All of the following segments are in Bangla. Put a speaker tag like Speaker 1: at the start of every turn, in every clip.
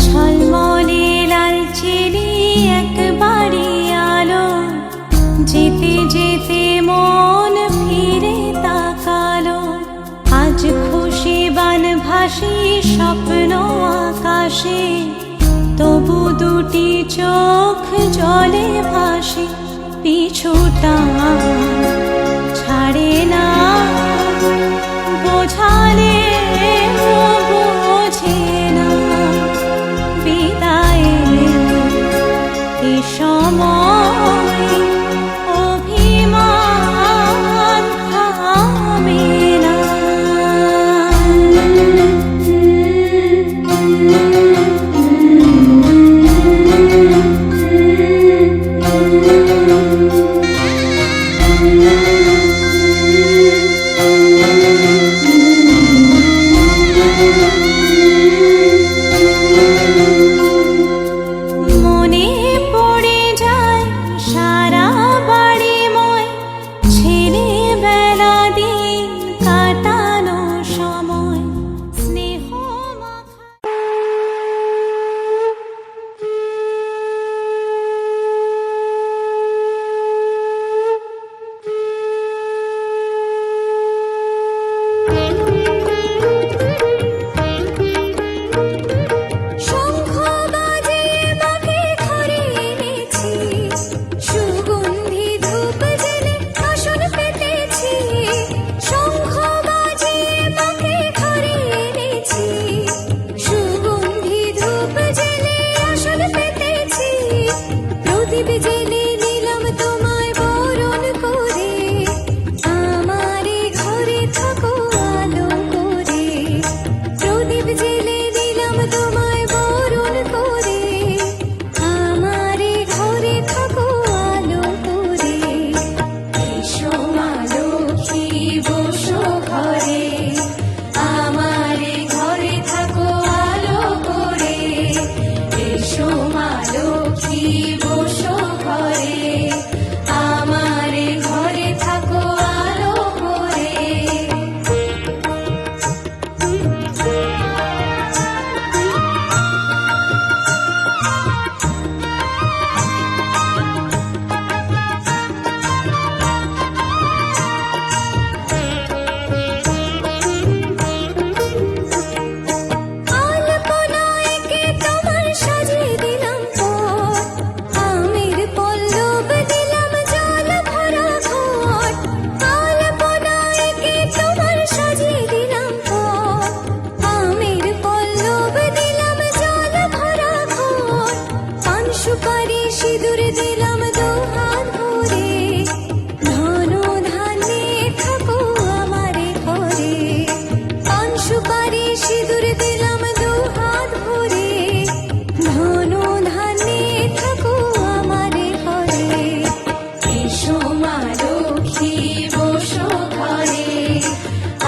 Speaker 1: ঝলমলে লালচেরি একবারে আলো, যেতে যেতে মন ফিরে দুটি চোখ জলে ভাসে, পিছুটা ছাড়ে না, বোঝালে বোঝে না। বিদায়ের এ সময় অভিমান থামে না। মনে পড়ে যায় সারা বাড়িময় ছেলেবেলা, দিন কাটানো সময় স্নেহ মাখা। শঙ্খ বাজিয়ে মাকে ঘরে এনেছি, সুগন্ধি ধূপ জ্বেলে আসন পেতেছি। শঙ্খ বাজিয়ে মাকে ঘরে এনেছি, সুগন্ধি ধূপ জ্বেলে আসন পেতেছি। প্রদীপ জ্বেলে নিলাম তোমায় বরণ করে, আমারে ঘরে থাকো আলো করে। প্রদীপ জ্বেলে দিলাম তোমায় বরণ করে, আমারে ঘরে থাকো আলো করে। এসো মা লক্ষ্মী বসো ঘরে, আমারে ঘরে থাকো আলো করে। এসো মা লক্ষ্মী বসো ঘরে, আমারে ঘরে থাকো আলো করে। আলপনায় এঁকে তোমার সাজিয়ে দিলাম পথ, আমের পল্লব দিলাম জল ভরা ঘট। আলপনায় এঁকে তোমার সাজিয়ে দিলাম পথ, আমের পল্লব দিলাম জল ভরা ঘট। পান সুপারি সিঁদুর দিলাম দুহাত ভরে, ধন ধান্যে থাকো আমারে ঘরে। পান সুপারি সিঁদুর দিলাম দুহাত ভরে, ধন ধান্যে থাকো আমারে ঘরে। এসো মা লক্ষ্মী বসো ঘরে,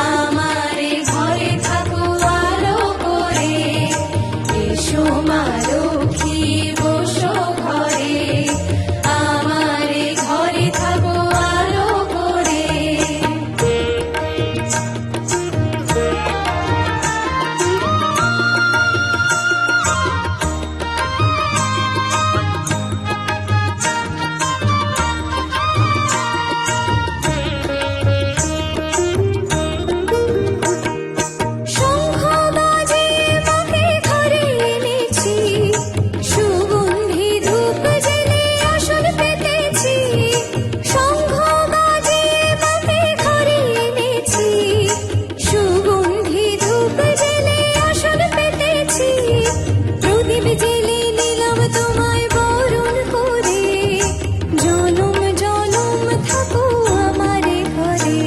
Speaker 1: আমারে ঘরে থাকো আলো করে। এসো মা লক্ষ্মী বসো ঘরে, আমারে ঘরে থাকো আলো করে। শঙ্খ বাজিয়ে মাকে ঘরে এনেছি, সুগন্ধি ধূপ জ্বেলে আসন পেতেছি। শঙ্খ বাজিয়ে মাকে ঘরে এনেছি, সুগন্ধি ধূপ জ্বেলে আসন পেতেছি। প্রদীপ জ্বেলে নিলাম তোমায় বরণ করে, জনম জনম থাকো আমারে ঘরে।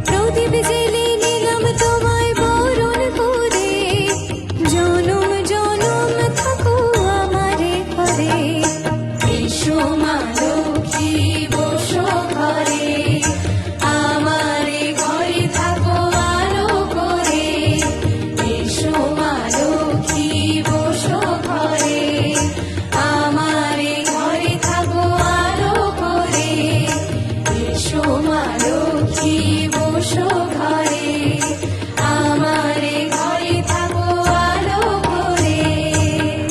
Speaker 1: প্রদীপ জ্বেলে নিলাম তোমায় বরণ করে, জনম জনম থাকো আমারে ঘরে। এসো মা লক্ষ্মী বসো ঘরে, আমারে ঘরে থাকো আলো করে। এসো মা লক্ষ্মী বসো ঘরে, আমারে ঘরে থাকো আলো করে। এসো মা লক্ষ্মী বসো ঘরে।